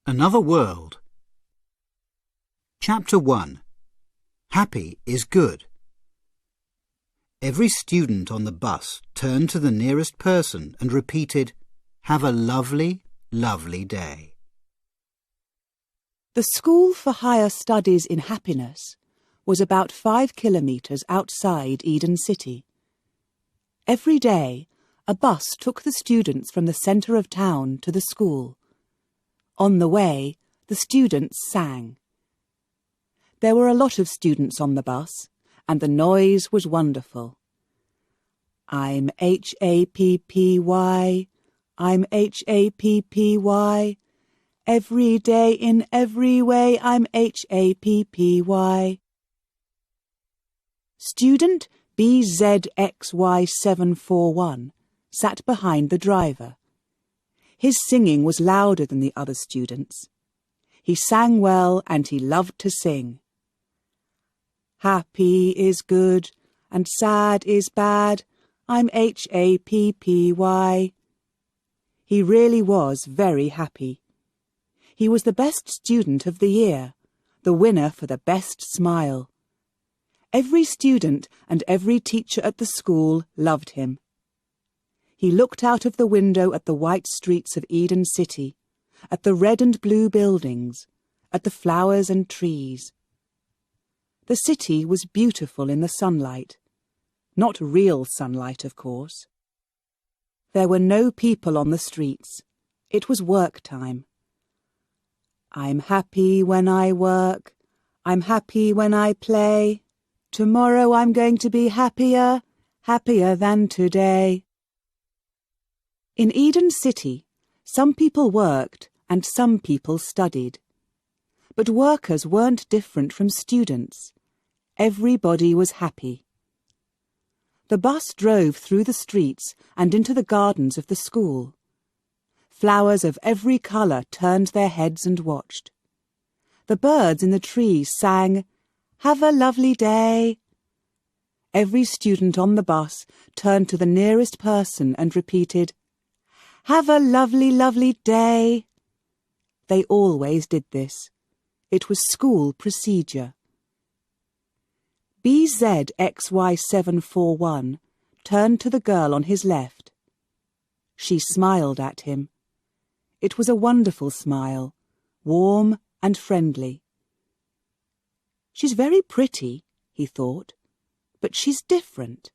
Another World. Chapter 1. Happy is good. Every student on the bus turned to the nearest person and repeated, "Have a lovely, lovely day." The School for Higher Studies in Happiness was about 5 kilometres outside Eden City. Every day, a bus took the students from the centre of town to the school. On the way, the students sang. There were a lot of students on the bus, and the noise was wonderful. I'm Happy, I'm Happy. Every day in every way I'm Happy. Student BZXY741 sat behind the driver. His singing was louder than the other students. He sang well and he loved to sing. Happy is good and sad is bad. I'm Happy. He really was very happy. He was the best student of the year, the winner for the best smile. Every student and every teacher at the school loved him. He looked out of the window at the white streets of Eden City, at the red and blue buildings, at the flowers and trees. The city was beautiful in the sunlight. Not real sunlight, of course. There were no people on the streets. It was work time. I'm happy when I work. I'm happy when I play. Tomorrow I'm going to be happier than today. In Eden City, some people worked and some people studied. But workers weren't different from students. Everybody was happy. The bus drove through the streets and into the gardens of the school. Flowers of every colour turned their heads and watched. The birds in the trees sang, "Have a lovely day." Every student on the bus turned to the nearest person and repeated, "Have a lovely, lovely day." They always did this. It was school procedure. BZXY741 turned to the girl on his left. She smiled at him. It was a wonderful smile, warm and friendly. She's very pretty, he thought, but she's different.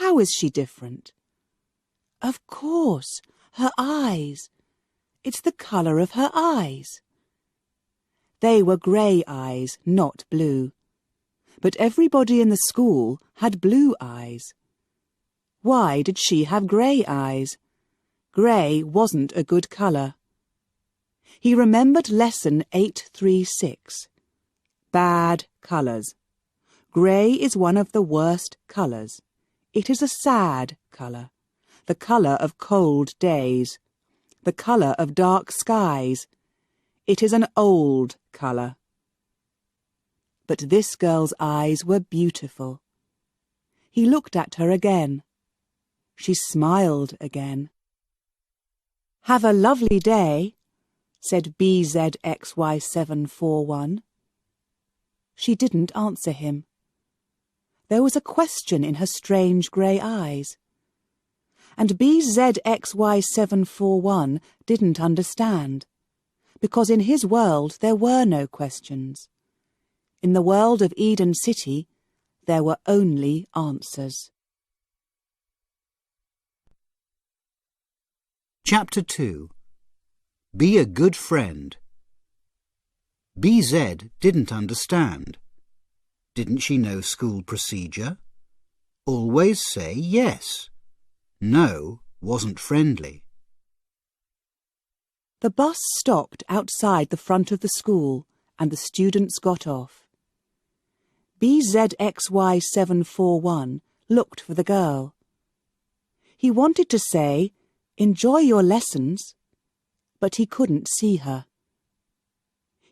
How is she different? Of course, her eyes. It's the colour of her eyes. They were grey eyes, not blue. But everybody in the school had blue eyes. Why did she have grey eyes? Grey wasn't a good colour. He remembered lesson 836. Bad colours. Grey is one of the worst colours. It is a sad colour, the colour of cold days, the colour of dark skies. It is an old colour. But this girl's eyes were beautiful. He looked at her again. She smiled again. "Have a lovely day," said BZXY741. She didn't answer him. There was a question in her strange grey eyes. And BZXY741 didn't understand, because in his world there were no questions. In the world of Eden City, there were only answers. Chapter 2. Be a good friend. BZ didn't understand. Didn't she know school procedure? Always say yes. No wasn't friendly. The bus stopped outside the front of the school and the students got off. BZXY741 looked for the girl. He wanted to say, "Enjoy your lessons," but he couldn't see her.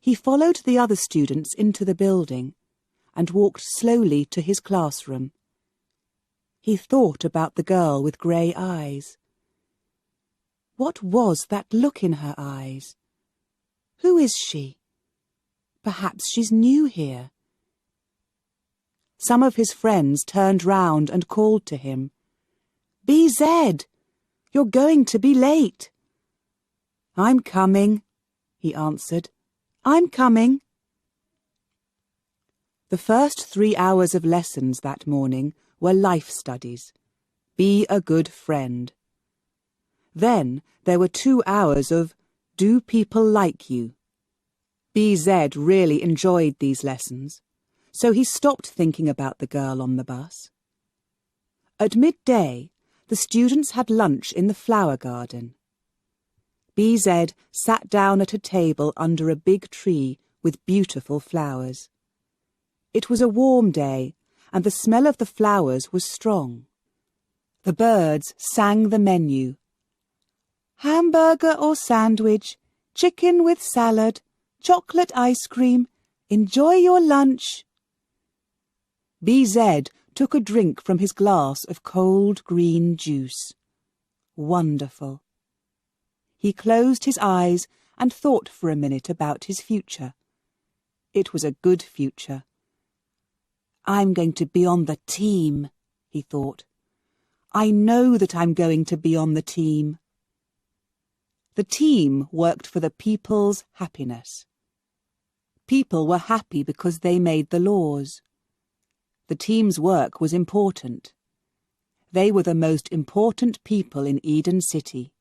He followed the other students into the building and walked slowly to his classroom. He thought about the girl with grey eyes. What was that look in her eyes? Who is she? Perhaps she's new here. Some of his friends turned round and called to him. BZ, you're going to be late. I'm coming, he answered. I'm coming. The first 3 hours of lessons that morning were life studies. Be a good friend. Then there were 2 hours of Do people like you? BZ really enjoyed these lessons, so he stopped thinking about the girl on the bus. At midday, the students had lunch in the flower garden. BZ sat down at a table under a big tree with beautiful flowers. It was a warm day, and the smell of the flowers was strong. The birds sang the menu. Hamburger or sandwich, chicken with salad, chocolate ice cream, enjoy your lunch. BZ took a drink from his glass of cold green juice. Wonderful. He closed his eyes and thought for a minute about his future. It was a good future. I'm going to be on the team, he thought. I know that I'm going to be on the team. The team worked for the people's happiness. People were happy because they made the laws. The team's work was important. They were the most important people in Eden City.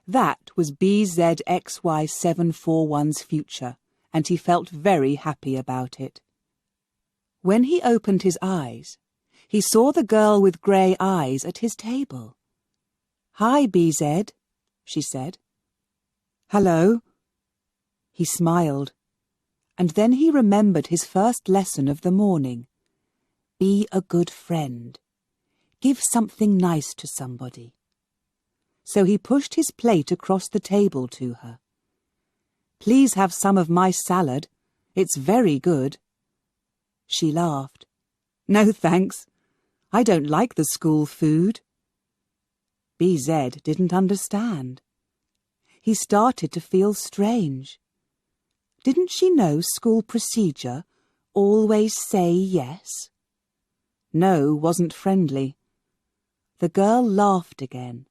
That was BZXY741's future, and he felt very happy about it. When he opened his eyes, he saw the girl with grey eyes at his table. Hi, BZ, she said. Hello. He smiled, and then he remembered his first lesson of the morning. Be a good friend. Give something nice to somebody. So he pushed his plate across the table to her. Please have some of my salad. It's very good. She laughed. No, thanks. I don't like the school food. BZ didn't understand. He started to feel strange. Didn't she know school procedure? Always say yes? No wasn't friendly. The girl laughed again.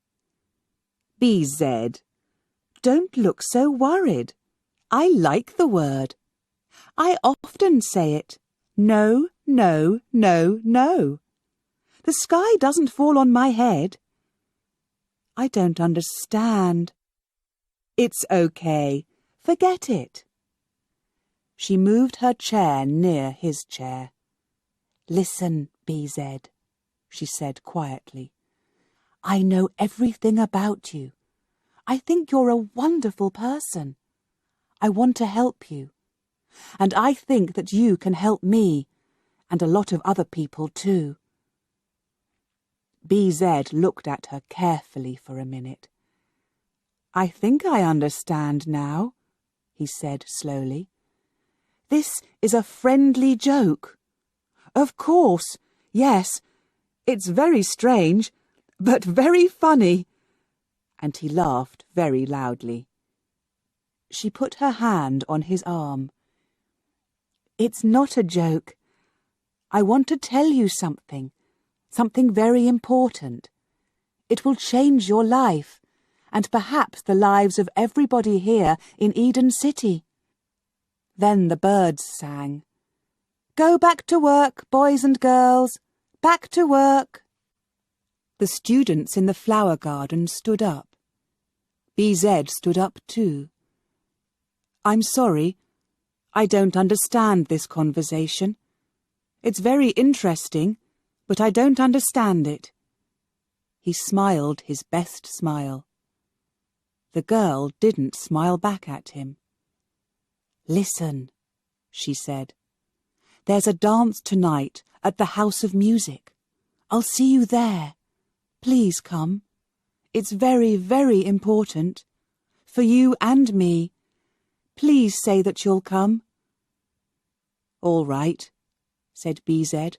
BZ, don't look so worried. I like the word. I often say it. No, no, no, no. The sky doesn't fall on my head. I don't understand. It's okay. Forget it. She moved her chair near his chair. Listen, BZ, she said quietly. I know everything about you. I think you're a wonderful person. I want to help you. And I think that you can help me, and a lot of other people too. BZ looked at her carefully for a minute. I think I understand now, he said slowly. This is a friendly joke. Of course, yes. It's very strange, but very funny. And he laughed very loudly. She put her hand on his arm. It's not a joke. I want to tell you something very important. It will change your life, and perhaps the lives of everybody here in Eden City. Then the birds sang. Go back to work, boys and girls. Back to work. The students in the flower garden stood up. BZ stood up too. I'm sorry. I don't understand this conversation. It's very interesting, but I don't understand it. He smiled his best smile. The girl didn't smile back at him. Listen, she said. There's a dance tonight at the House of Music. I'll see you there. Please come. It's very, very important. For you and me. Please say that you'll come. All right, said BZ.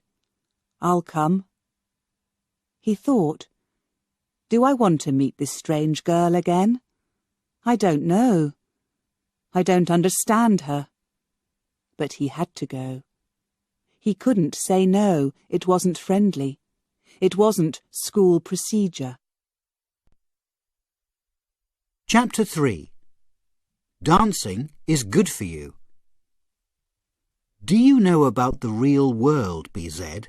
I'll come. He thought, do I want to meet this strange girl again? I don't know. I don't understand her. But he had to go. He couldn't say no, it wasn't friendly. It wasn't school procedure. Chapter 3. Dancing is good for you. Do you know about the real world, BZ?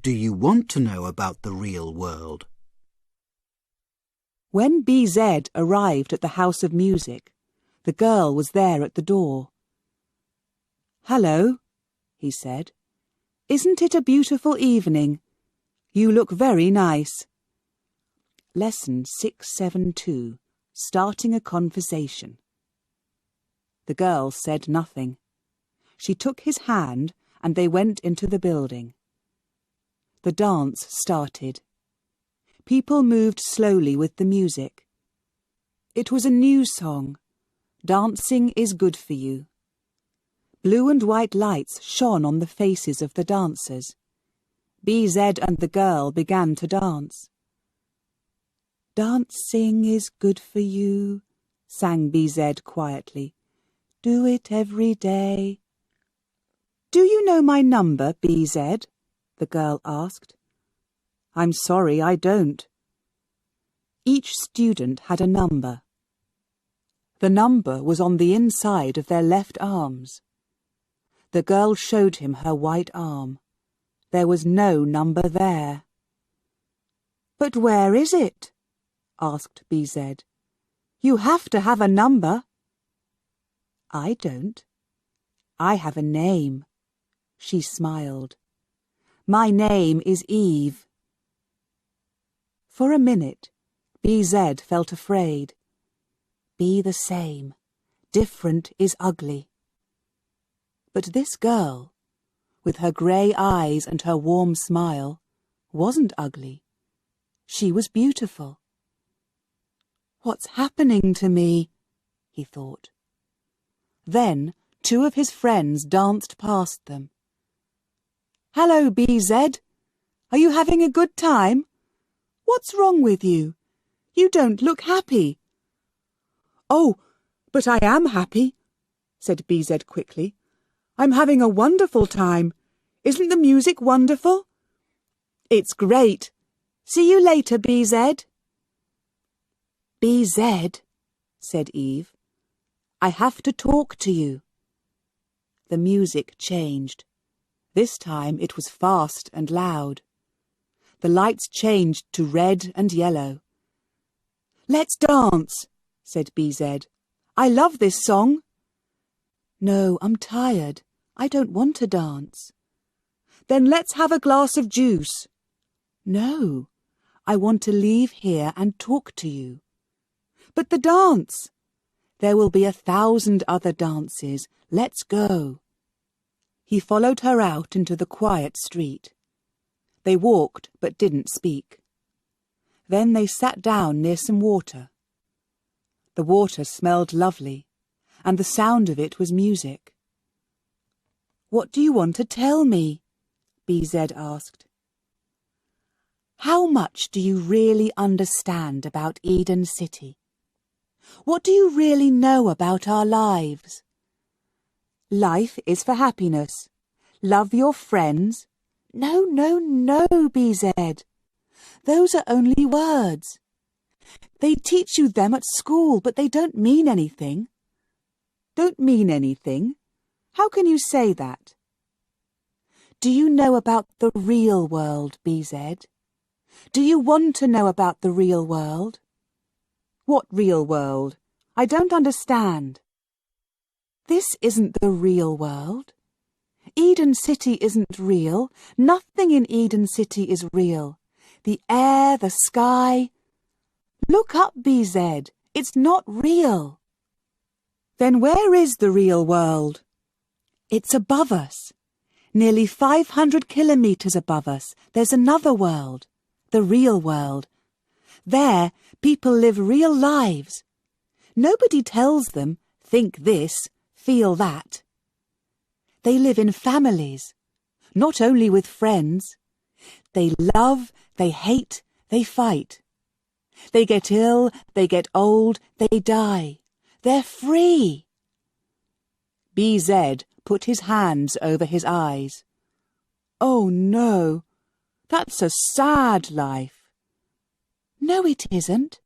Do you want to know about the real world? When BZ arrived at the House of Music, the girl was there at the door. "Hello," he said. "Isn't it a beautiful evening? You look very nice." Lesson 672, Starting a Conversation. The girl said nothing. She took his hand and they went into the building. The dance started. People moved slowly with the music. It was a new song, Dancing is Good for You. Blue and white lights shone on the faces of the dancers. BZ and the girl began to dance. "Dancing is good for you," sang BZ quietly. "Do it every day." "Do you know my number, BZ?" the girl asked. "I'm sorry, I don't." Each student had a number. The number was on the inside of their left arms. The girl showed him her white arm. There was no number there. "But where is it?" asked BZ. "You have to have a number." "I don't. I have a name." She smiled. "My name is Eve." For a minute, BZ felt afraid. Be the same. Different is ugly. But this girl, with her grey eyes and her warm smile, wasn't ugly. She was beautiful. "What's happening to me?" he thought. Then 2 of his friends danced past them. "Hello, BZ. Are you having a good time? What's wrong with you? You don't look happy." "Oh, but I am happy," said BZ quickly. "I'm having a wonderful time. Isn't the music wonderful?" "It's great. See you later, BZ." "BZ," said Eve, "I have to talk to you." The music changed. This time it was fast and loud. The lights changed to red and yellow. "Let's dance," said BZ. "I love this song." "No, I'm tired. I don't want to dance." "Then let's have a glass of juice." "No, I want to leave here and talk to you." "But the dance." "There will be 1,000 other dances. Let's go." He followed her out into the quiet street. They walked but didn't speak. Then they sat down near some water. The water smelled lovely, and the sound of it was music. "What do you want to tell me?" BZ asked. "How much do you really understand about Eden City? What do you really know about our lives? Life is for happiness. Love your friends." "No, no, no, BZ. Those are only words. They teach you them at school, but they don't mean anything." "Don't mean anything? How can you say that?" "Do you know about the real world, BZ? Do you want to know about the real world?" "What real world? I don't understand." "This isn't the real world. Eden City isn't real. Nothing in Eden City is real. The air, the sky. Look up, BZ. It's not real." "Then where is the real world?" "It's above us. Nearly 500 kilometres above us. There's another world. The real world. There, people live real lives. Nobody tells them, think this, feel that. They live in families, not only with friends. They love, they hate, they fight. They get ill, they get old, they die. They're free. BZ put his hands over his eyes. Oh no, that's a sad life. No, it isn't.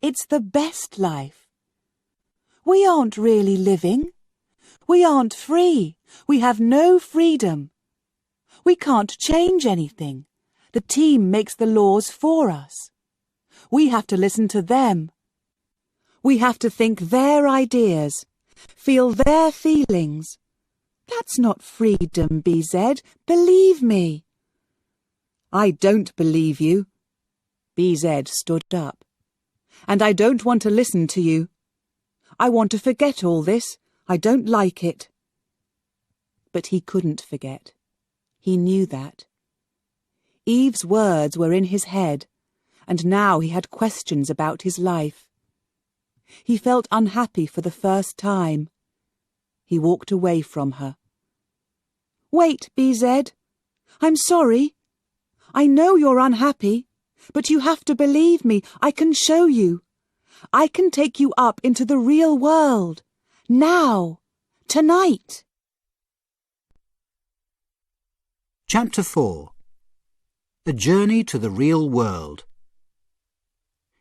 It's the best life. We aren't really living. We aren't free. We have no freedom. We can't change anything. The team makes the laws for us. We have to listen to them. We have to think their ideas, feel their feelings. That's not freedom, BZ. Believe me. I don't believe you. BZ stood up. And I don't want to listen to you. I want to forget all this. I don't like it. But he couldn't forget. He knew that. Eve's words were in his head, and now he had questions about his life. He felt unhappy for the first time. He walked away from her. Wait, BZ. I'm sorry. I know you're unhappy, but you have to believe me. I can show you. I can take you up into the real world. Now. Tonight. Chapter 4. A Journey to the Real World.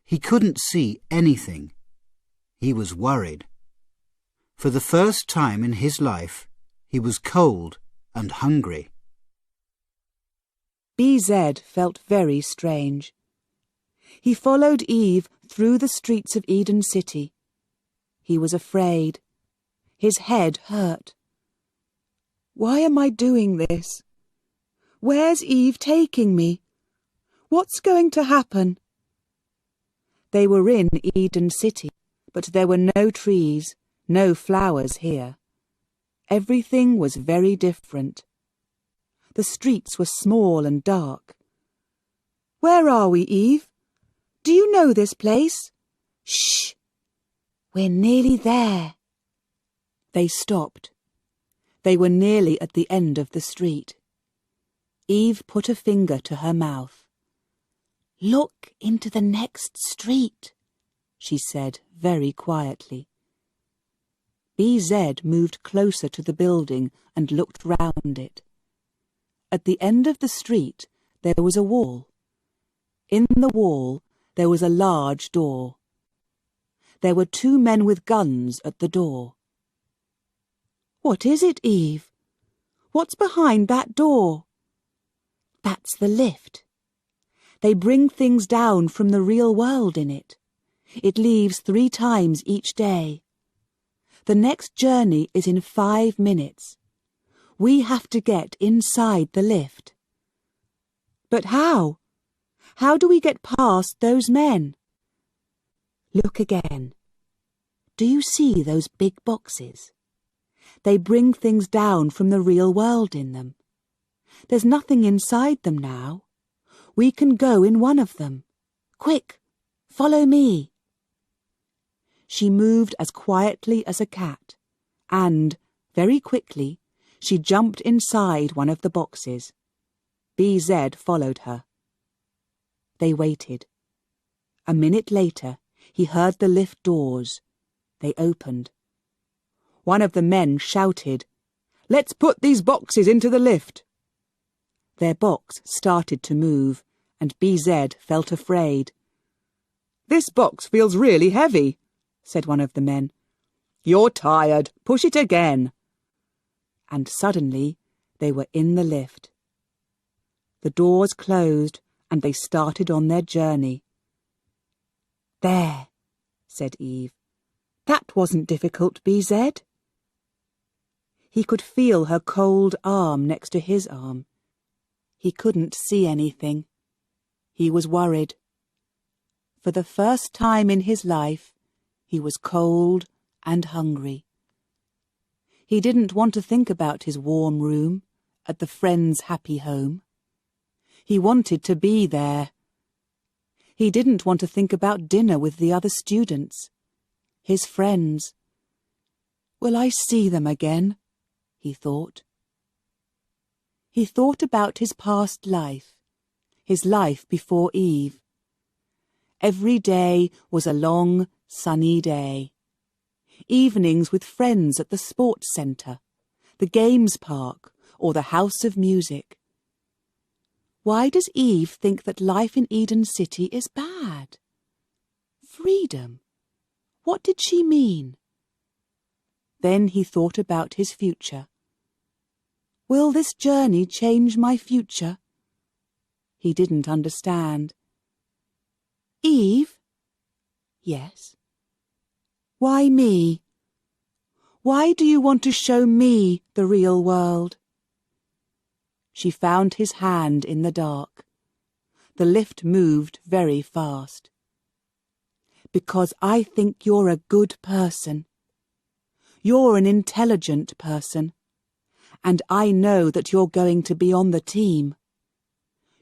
He couldn't see anything. He was worried. For the first time in his life, he was cold and hungry. BZ felt very strange. He followed Eve through the streets of Eden City. He was afraid. His head hurt. Why am I doing this? Where's Eve taking me? What's going to happen? They were in Eden City, but there were no trees, no flowers here. Everything was very different. The streets were small and dark. Where are we, Eve? Do you know this place? Shh! We're nearly there. They stopped. They were nearly at the end of the street. Eve put a finger to her mouth. Look into the next street, she said very quietly. BZ moved closer to the building and looked round it. At the end of the street there was a wall. In the wall there was a large door. There were 2 men with guns at the door. What is it, Eve? What's behind that door? That's the lift. They bring things down from the real world in it. It leaves 3 times each day. The next journey is in 5 minutes. We have to get inside the lift. But how? How do we get past those men? Look again. Do you see those big boxes? They bring things down from the real world in them. There's nothing inside them now. We can go in one of them. Quick, follow me. She moved as quietly as a cat, and, very quickly, she jumped inside one of the boxes. BZ followed her. They waited. A minute later, he heard the lift doors. They opened. One of the men shouted, "Let's put these boxes into the lift." Their box started to move, and BZ felt afraid. "This box feels really heavy," said one of the men. "You're tired. Push it again." And suddenly they were in the lift. The doors closed, and they started on their journey. "There," said Eve. "That wasn't difficult, BZ." He could feel her cold arm next to his arm. He couldn't see anything. He was worried. For the first time in his life, he was cold and hungry. He didn't want to think about his warm room at the friend's happy home. He wanted to be there. He didn't want to think about dinner with the other students, his friends. Will I see them again? He thought. He thought about his past life, his life before Eve. Every day was a long, sunny day. evenings with friends at the sports centre, the games park, or the House of Music. Why does Eve think that life in Eden City is bad? Freedom. What did she mean? Then he thought about his future. Will this journey change my future? He didn't understand. Eve? Yes. Why me? Why do you want to show me the real world? She found his hand in the dark. The lift moved very fast. Because I think you're a good person. You're an intelligent person. And I know that you're going to be on the team.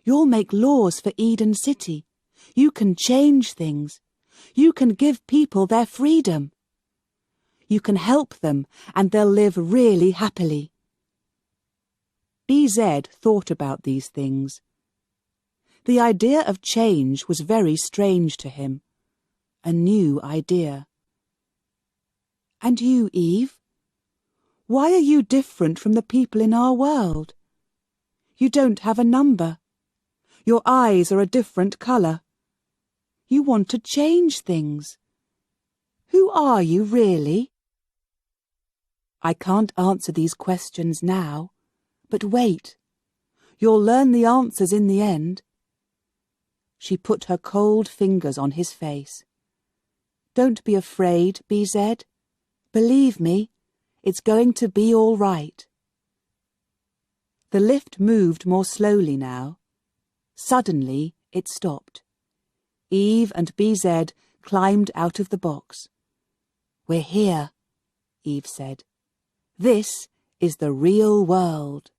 You'll make laws for Eden City. You can change things. You can give people their freedom. You can help them, and they'll live really happily. BZ thought about these things. The idea of change was very strange to him. A new idea. And you, Eve? Why are you different from the people in our world? You don't have a number. Your eyes are a different colour. You want to change things. Who are you, really? I can't answer these questions now, but wait. You'll learn the answers in the end. She put her cold fingers on his face. Don't be afraid, BZ. Believe me, it's going to be all right. The lift moved more slowly now. Suddenly, it stopped. Eve and BZ climbed out of the box. We're here, Eve said. This is the real world.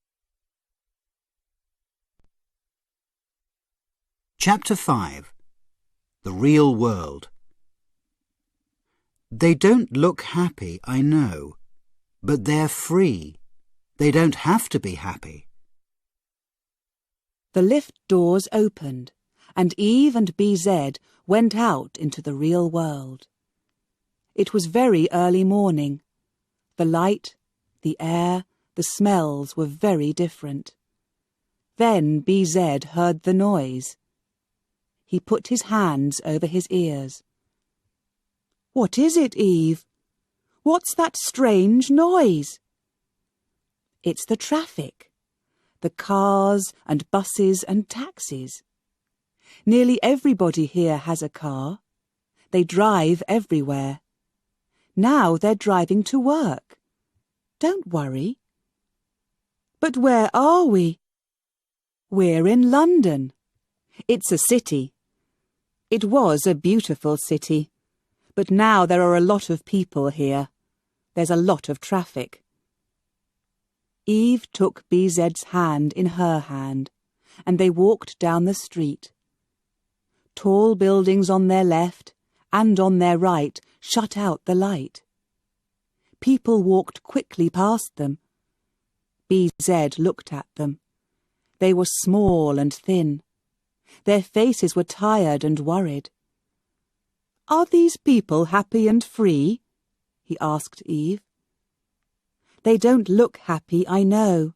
Chapter 5. The Real World. They don't look happy, I know, but they're free. They don't have to be happy. The lift doors opened, and Eve and BZ went out into the real world. It was very early morning. The light, the air, the smells were very different. Then BZ heard the noise. He put his hands over his ears. What is it, Eve? What's that strange noise? It's the traffic. The cars and buses and taxis. Nearly everybody here has a car. They drive everywhere. Now they're driving to work. Don't worry. But where are we? We're in London. It's a city. It was a beautiful city, but now there are a lot of people here. There's a lot of traffic. Eve took BZ's hand in her hand, and they walked down the street. Tall buildings on their left and on their right shut out the light. People walked quickly past them. BZ looked at them. They were small and thin. Their faces were tired and worried. Are these people happy and free? He asked Eve. They don't look happy, I know,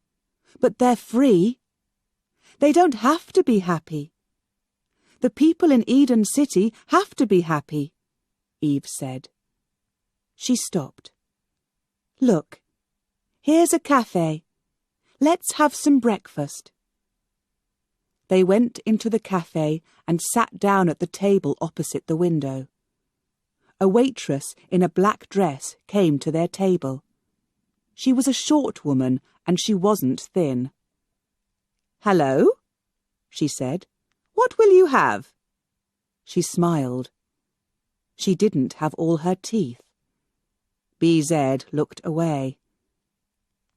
but they're free. They don't have to be happy. The people in Eden City have to be happy, Eve said. She stopped. Look, here's a cafe. Let's have some breakfast. They went into the cafe and sat down at the table opposite the window. A waitress in a black dress came to their table. She was a short woman and she wasn't thin. Hello, she said. What will you have? She smiled. She didn't have all her teeth. BZ looked away.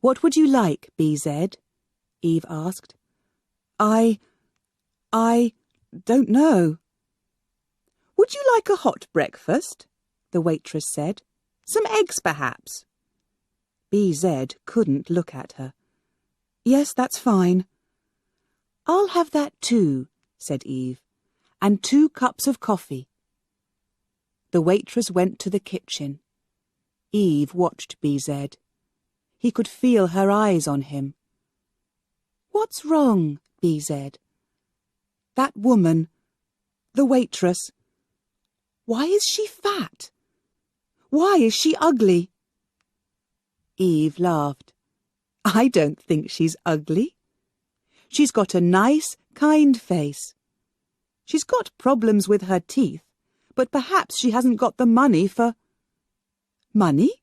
What would you like, BZ? Eve asked. I don't know. Would you like a hot breakfast? The waitress said. Some eggs, perhaps? BZ couldn't look at her. Yes, that's fine. I'll have that too, said Eve, and 2 cups of coffee. The waitress went to the kitchen. Eve watched BZ. He could feel her eyes on him. "What's wrong, BZ? That woman, the waitress. Why is she fat? Why is she ugly?" Eve laughed. "I don't think she's ugly. She's got a nice, kind face. She's got problems with her teeth, but perhaps she hasn't got the money for—" "Money?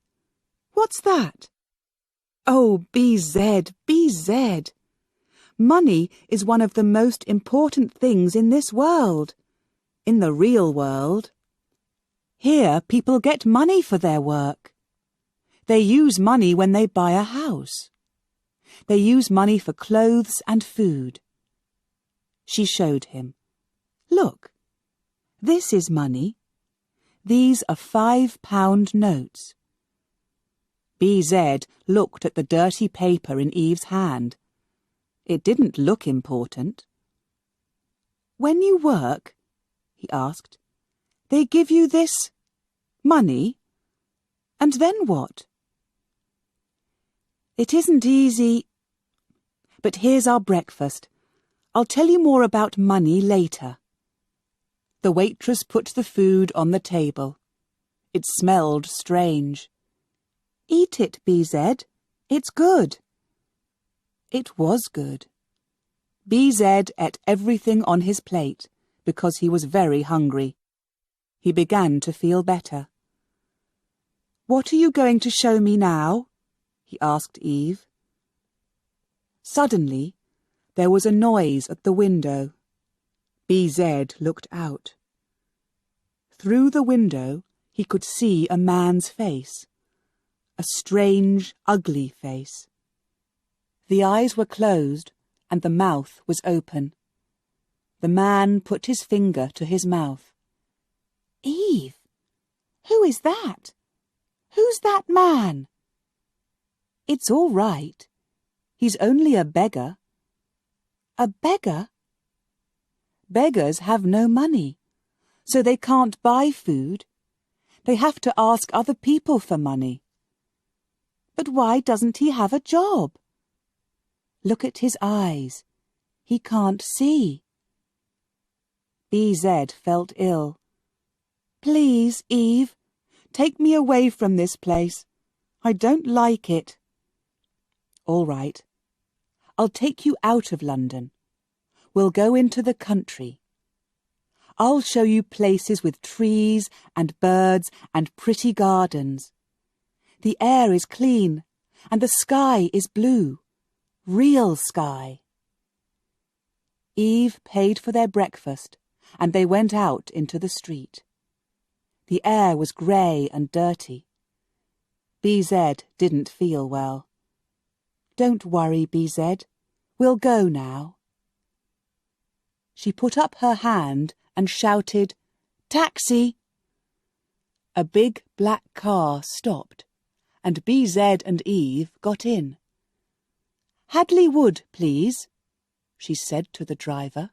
What's that?" "Oh, BZ, BZ. Money is one of the most important things in this world, in the real world. Here people get money for their work. They use money when they buy a house. They use money for clothes and food." She showed him. "Look, this is money. These are £5 notes." BZ looked at the dirty paper in Eve's hand. It didn't look important. "When you work," he asked, "they give you this money? And then what?" "It isn't easy. But here's our breakfast. I'll tell you more about money later." The waitress put the food on the table. It smelled strange. "Eat it, BZ. It's good." It was good. BZ ate everything on his plate because he was very hungry. He began to feel better. "What are you going to show me now?" he asked Eve. Suddenly, there was a noise at the window. BZ looked out. Through the window, he could see a man's face. A strange, ugly face. The eyes were closed and the mouth was open. The man put his finger to his mouth. "Eve, who is that? Who's that man?" "It's all right. He's only a beggar." "A beggar?" "Beggars have no money, so they can't buy food. They have to ask other people for money." "But why doesn't he have a job?" "Look at his eyes. He can't see." BZ felt ill. "Please, Eve, take me away from this place. I don't like it." "All right. I'll take you out of London. We'll go into the country. I'll show you places with trees and birds and pretty gardens. The air is clean and the sky is blue. Real sky." Eve paid for their breakfast and they went out into the street. The air was grey and dirty. BZ didn't feel well. "Don't worry, BZ. We'll go now." She put up her hand and shouted, "Taxi!" A big black car stopped, and BZ and Eve got in. "Hadley Wood, please," she said to the driver.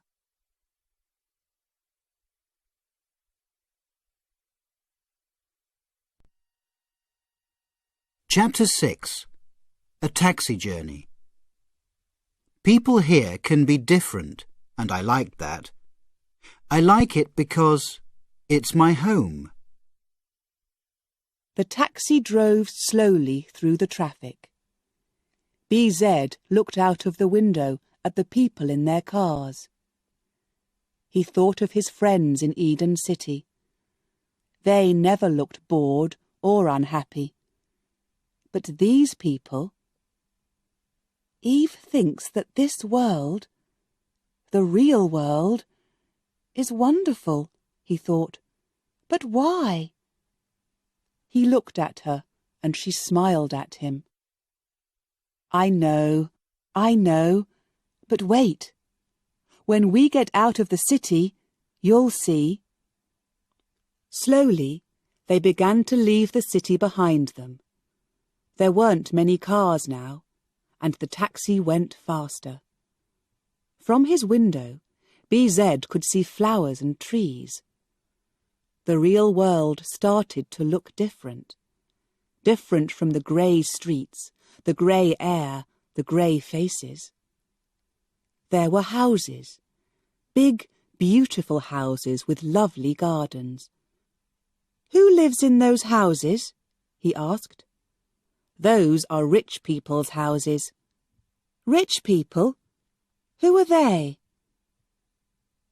Chapter 6. A Taxi Journey. People here can be different, and I like that. I like it because it's my home. The taxi drove slowly through the traffic. BZ looked out of the window at the people in their cars. He thought of his friends in Eden City. They never looked bored or unhappy. But these people... Eve thinks that this world, the real world, is wonderful, he thought. But why? He looked at her, and she smiled at him. I know, but wait. When we get out of the city, you'll see." Slowly, they began to leave the city behind them. There weren't many cars now, and the taxi went faster. From his window, BZ could see flowers and trees. The real world started to look different. different from the grey streets, the grey air, the grey faces. There were houses, big, beautiful houses with lovely gardens. "Who lives in those houses?" he asked. "Those are rich people's houses." "Rich people? Who are they?"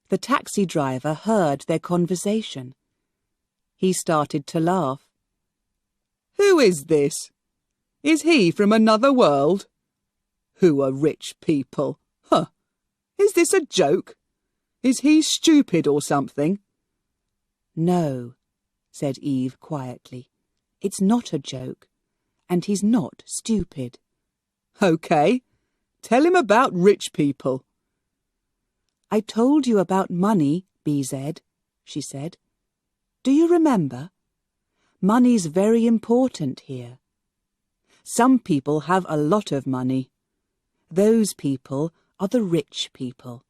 The taxi driver heard their conversation. He started to laugh. "Who is this? Is he from another world? Who are rich people? Huh! Is this a joke? Is he stupid or something?" "No," said Eve quietly. "It's not a joke, and he's not stupid." "OK, tell him about rich people." "I told you about money, BZ," she said. "Do you remember? Money's very important here. Some people have a lot of money. Those people are the rich people.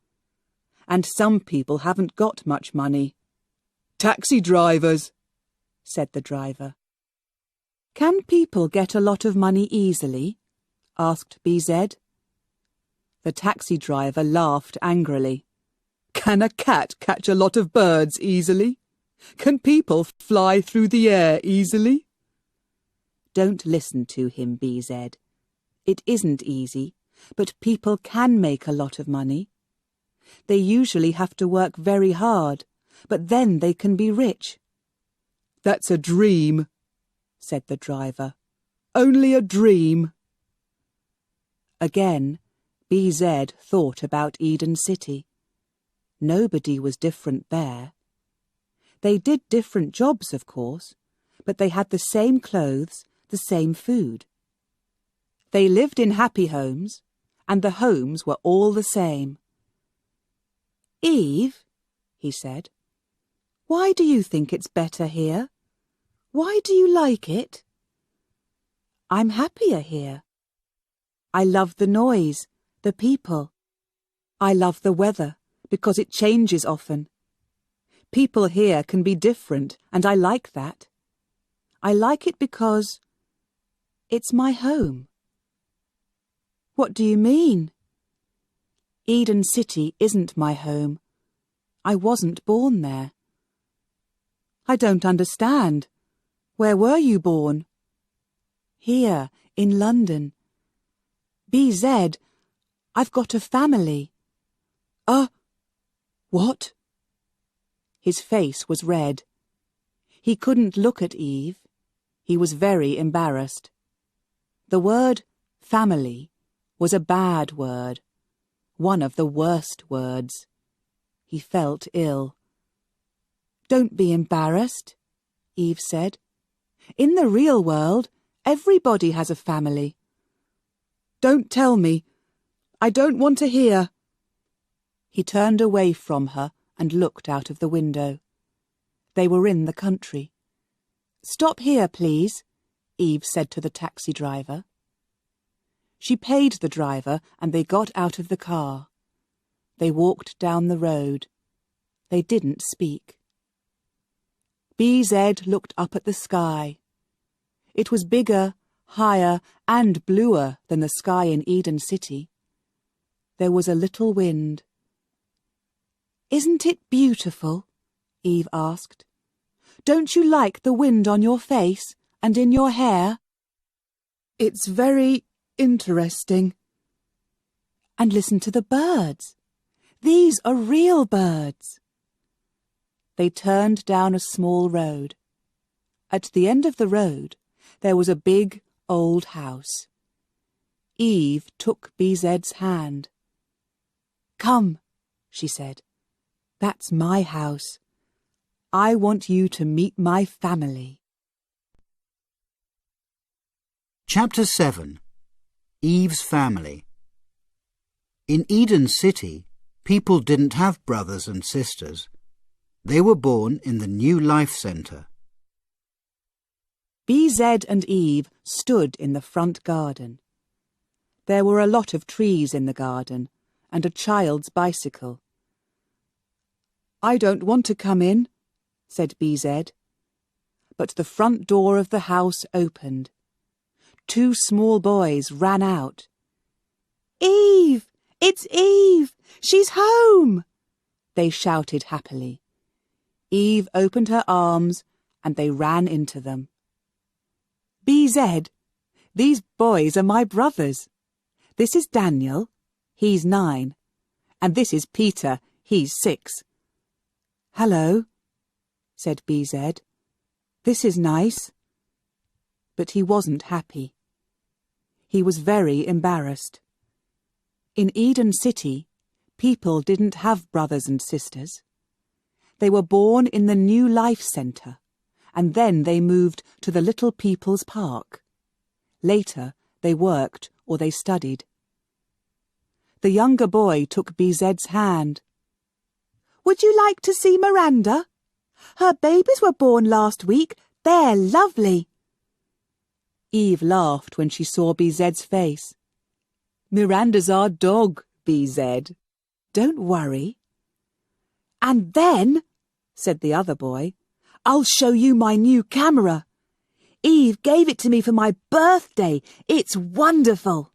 And some people haven't got much money." "Taxi drivers," said the driver. "Can people get a lot of money easily?" asked BZ. The taxi driver laughed angrily. "Can a cat catch a lot of birds easily? Can people fly through the air easily?" "Don't listen to him, BZ. It isn't easy, but people can make a lot of money. They usually have to work very hard, but then they can be rich." "That's a dream," said the driver. "Only a dream." Again, BZ thought about Eden City. Nobody was different there. They did different jobs, of course, but they had the same clothes, the same food. They lived in happy homes, and the homes were all the same. "Eve," he said, "why do you think it's better here? Why do you like it?" "I'm happier here. I love the noise, the people. I love the weather, because it changes often. People here can be different, and I like that. I like it because it's my home." "What do you mean?" "Eden City isn't my home. I wasn't born there." "I don't understand. Where were you born?" "Here, in London. BZ, I've got a family." What?" His face was red. He couldn't look at Eve. He was very embarrassed. The word family was a bad word, one of the worst words. He felt ill. "Don't be embarrassed," Eve said. "In the real world, everybody has a family." "Don't tell me. I don't want to hear." He turned away from her and looked out of the window. They were in the country. "Stop here, please," Eve said to the taxi driver. She paid the driver and they got out of the car. They walked down the road. They didn't speak. BZ looked up at the sky. It was bigger, higher and bluer than the sky in Eden City. There was a little wind. "Isn't it beautiful?" Eve asked. "Don't you like the wind on your face and in your hair?" "It's very interesting." "And listen to the birds. These are real birds." They turned down a small road. At the end of the road, there was a big, old house. Eve took BZ's hand. "Come," she said. "That's my house. I want you to meet my family." Chapter 7. Eve's Family. In Eden City, people didn't have brothers and sisters. They were born in the New Life Centre. BZ and Eve stood in the front garden. There were a lot of trees in the garden and a child's bicycle. "I don't want to come in," said BZ. but the front door of the house opened. 2 small boys ran out. "Eve! It's Eve! She's home!" they shouted happily. Eve opened her arms and they ran into them. "BZ, these boys are my brothers. This is Daniel, he's 9, and this is Peter, he's 6. "Hello," said BZ. "This is nice." But he wasn't happy. He was very embarrassed. In Eden City, people didn't have brothers and sisters. They were born in the New Life Centre, and then they moved to the Little People's Park. Later, they worked or they studied. The younger boy took BZ's hand. "Would you like to see Miranda? Her babies were born last week. They're lovely." Eve laughed when she saw BZ's face. "Miranda's our dog, BZ. Don't worry." "And then," said the other boy, "I'll show you my new camera. Eve gave it to me for my birthday. It's wonderful."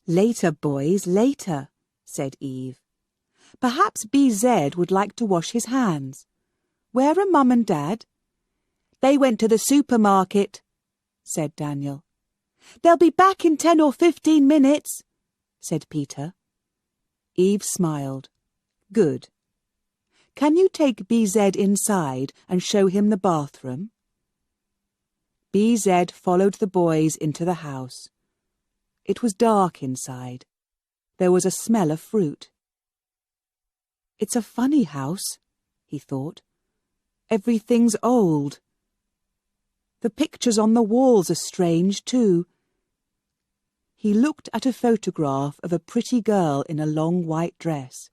"Later, boys, later," said Eve. "Perhaps BZ would like to wash his hands. Where are Mum and Dad?" "They went to the supermarket," said Daniel. "They'll be back in 10 or 15 minutes, said Peter. Eve smiled. "Good. Can you take BZ inside and show him the bathroom?" BZ followed the boys into the house. It was dark inside. There was a smell of fruit. "It's a funny house," he thought. "Everything's old. The pictures on the walls are strange too." He looked at a photograph of a pretty girl in a long white dress.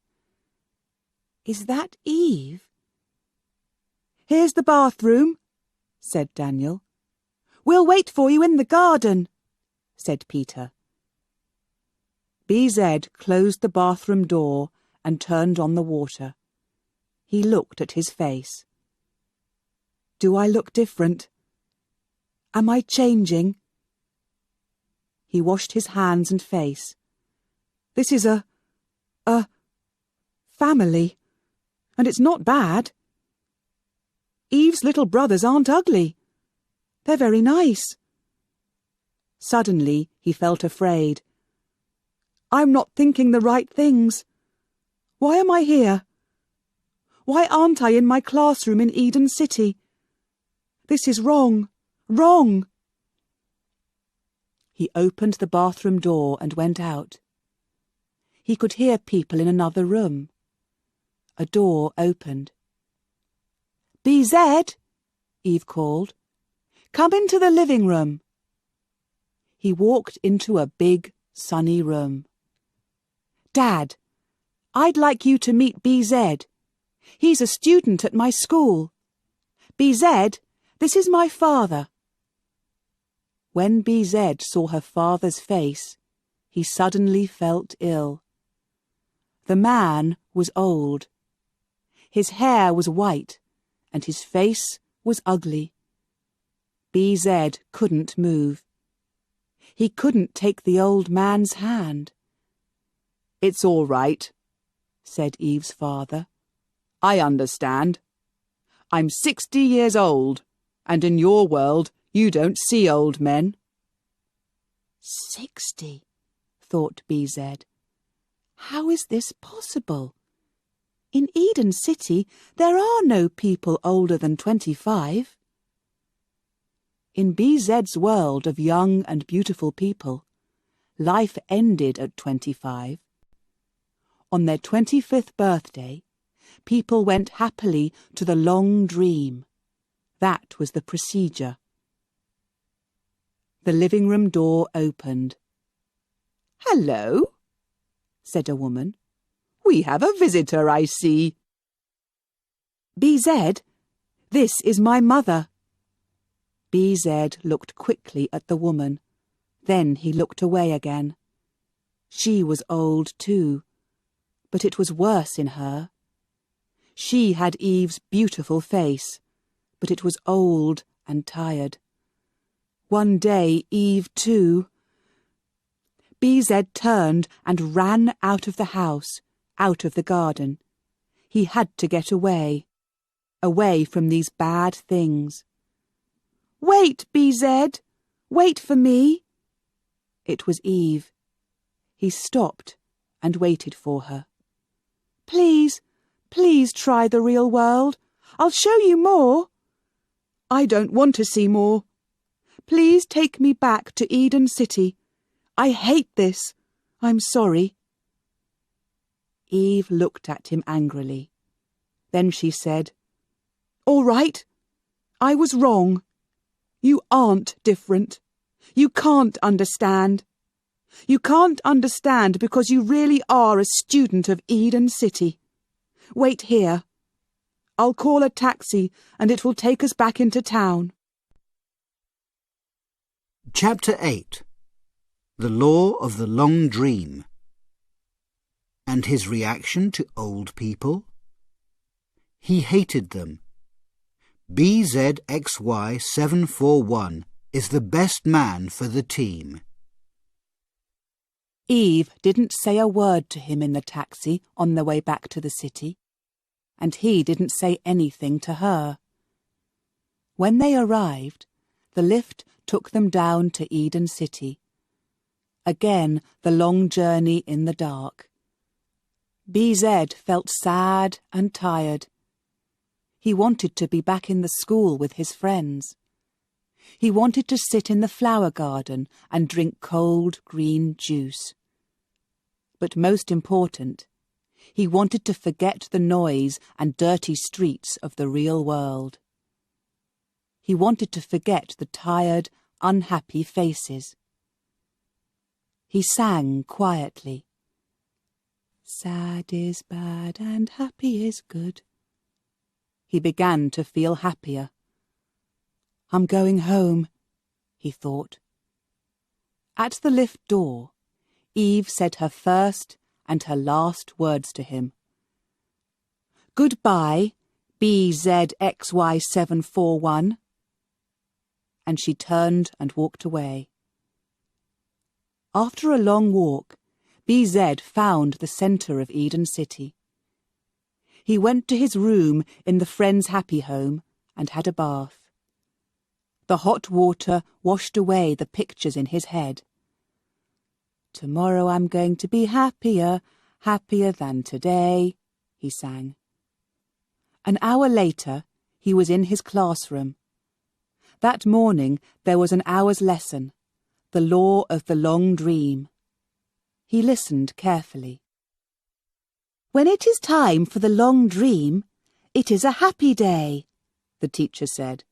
"Is that Eve?" "Here's the bathroom," said Daniel. "We'll wait for you in the garden," said Peter. BZ closed the bathroom door and turned on the water. He looked at his face. "Do I look different? Am I changing?" He washed his hands and face. "This is a family, and it's not bad. Eve's little brothers aren't ugly. They're very nice." Suddenly he felt afraid. "I'm not thinking the right things. Why am I here? Why aren't I in my classroom in Eden City? This is wrong, wrong." He opened the bathroom door and went out. He could hear people in another room. A door opened. "BZ," Eve called. "Come into the living room." He walked into a big, sunny room. "Dad, I'd like you to meet BZ. He's a student at my school. BZ, this is my father." When BZ saw her father's face, he suddenly felt ill. The man was old. His hair was white, and his face was ugly. BZ couldn't move. He couldn't take the old man's hand. "It's all right," said Eve's father. "I understand. I'm 60 years old, and in your world you don't see old men." 60, thought BZ. How is this possible? In Eden City there are no people older than 25. In BZ's world of young and beautiful people, life ended at 25. On their 25th birthday, people went happily to the long dream. That was the procedure. The living room door opened. "Hello," said a woman. "We have a visitor, I see." "BZ, this is my mother." BZ looked quickly at the woman. Then he looked away again. She was old too, but it was worse in her. She had Eve's beautiful face, but it was old and tired. One day Eve too. BZ turned and ran out of the house, out of the garden. He had to get away, away from these bad things. "Wait, BZ! Wait for me!" It was Eve. He stopped and waited for her. "Please, please try the real world. I'll show you more." "I don't want to see more. Please take me back to Eden City. I hate this. I'm sorry." Eve looked at him angrily. Then she said, "All right. I was wrong. You aren't different. You can't understand. You can't understand because you really are a student of Eden City. Wait here. I'll call a taxi and it will take us back into town." Chapter 8. The Law of the Long Dream. And his reaction to old people? He hated them. BZXY741 is the best man for the team. Eve didn't say a word to him in the taxi on the way back to the city, and he didn't say anything to her. When they arrived, the lift took them down to Eden City. Again, the long journey in the dark. BZ felt sad and tired. He wanted to be back in the school with his friends. He wanted to sit in the flower garden and drink cold green juice. But most important, he wanted to forget the noise and dirty streets of the real world. He wanted to forget the tired, unhappy faces. He sang quietly. "Sad is bad and happy is good." He began to feel happier. "I'm going home," he thought. At the lift door, Eve said her first and her last words to him. "Goodbye, BZXY741." And she turned and walked away. After a long walk, BZ found the centre of Eden City. He went to his room in the Friends' Happy Home and had a bath. The hot water washed away the pictures in his head. "Tomorrow I'm going to be happier, happier than today," he sang. An hour later, he was in his classroom. That morning there was an hour's lesson, the law of the long dream. He listened carefully. "When it is time for the long dream, it is a happy day," the teacher said.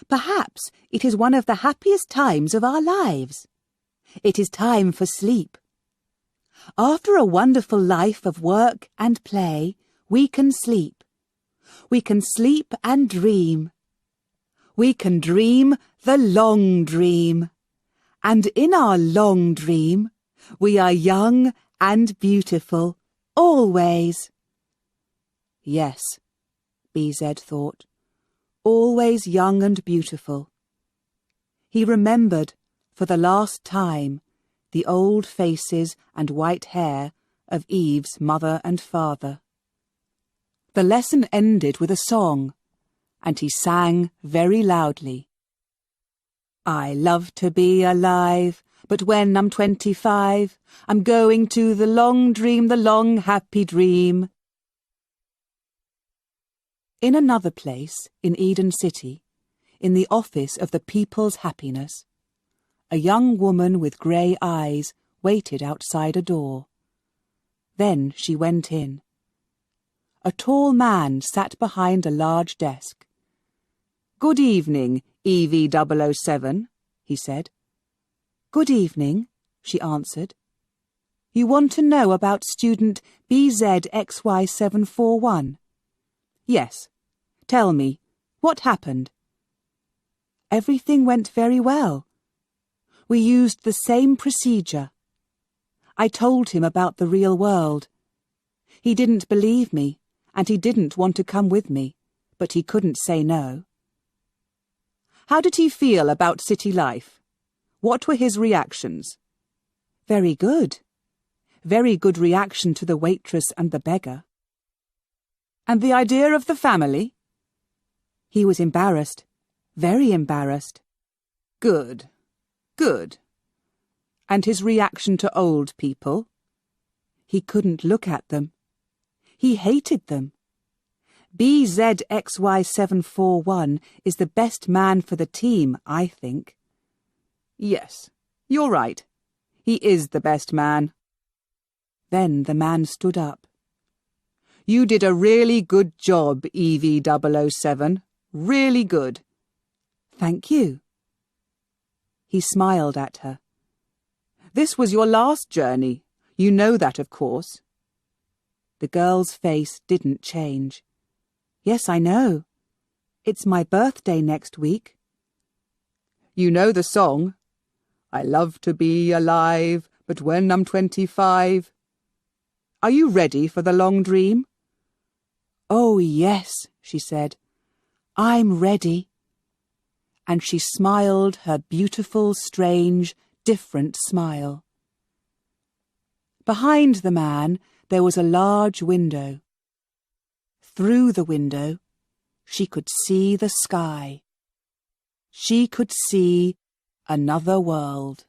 "Perhaps it is one of the happiest times of our lives. It is time for sleep. After a wonderful life of work and play, we can sleep. We can sleep and dream. We can dream the long dream. And in our long dream, we are young and beautiful, always." Yes, BZ thought, always young and beautiful. He remembered, for the last time, the old faces and white hair of Eve's mother and father. The lesson ended with a song, and he sang very loudly. "I love to be alive, but when I'm 25, I'm going to the long dream, the long happy dream." In another place, in Eden City, in the office of the People's Happiness, a young woman with grey eyes waited outside a door. Then she went in. A tall man sat behind a large desk. "Good evening, EV007, he said. "Good evening," she answered. "You want to know about student BZXY741? "Yes. Tell me, what happened?" "Everything went very well. We used the same procedure. I told him about the real world. He didn't believe me, and he didn't want to come with me, but he couldn't say no. How did he feel about city life? What were his reactions? Very good. Very good reaction to the waitress and the beggar. And the idea of the family? He was embarrassed. Very embarrassed. Good. Good. And his reaction to old people? He couldn't look at them. He hated them. BZXY741 is the best man for the team, I think. Yes, you're right. He is the best man. Then the man stood up. You did a really good job, EV007. Really good. Thank you. He smiled at her. This was your last journey. You know that, of course. The girl's face didn't change. Yes, I know. It's my birthday next week. You know the song? I love to be alive, but when I'm 25. Are you ready for the long dream? Oh, yes, she said. I'm ready. And she smiled her beautiful, strange, different smile. Behind the man there was a large window. Through the window she could see the sky. She could see another world.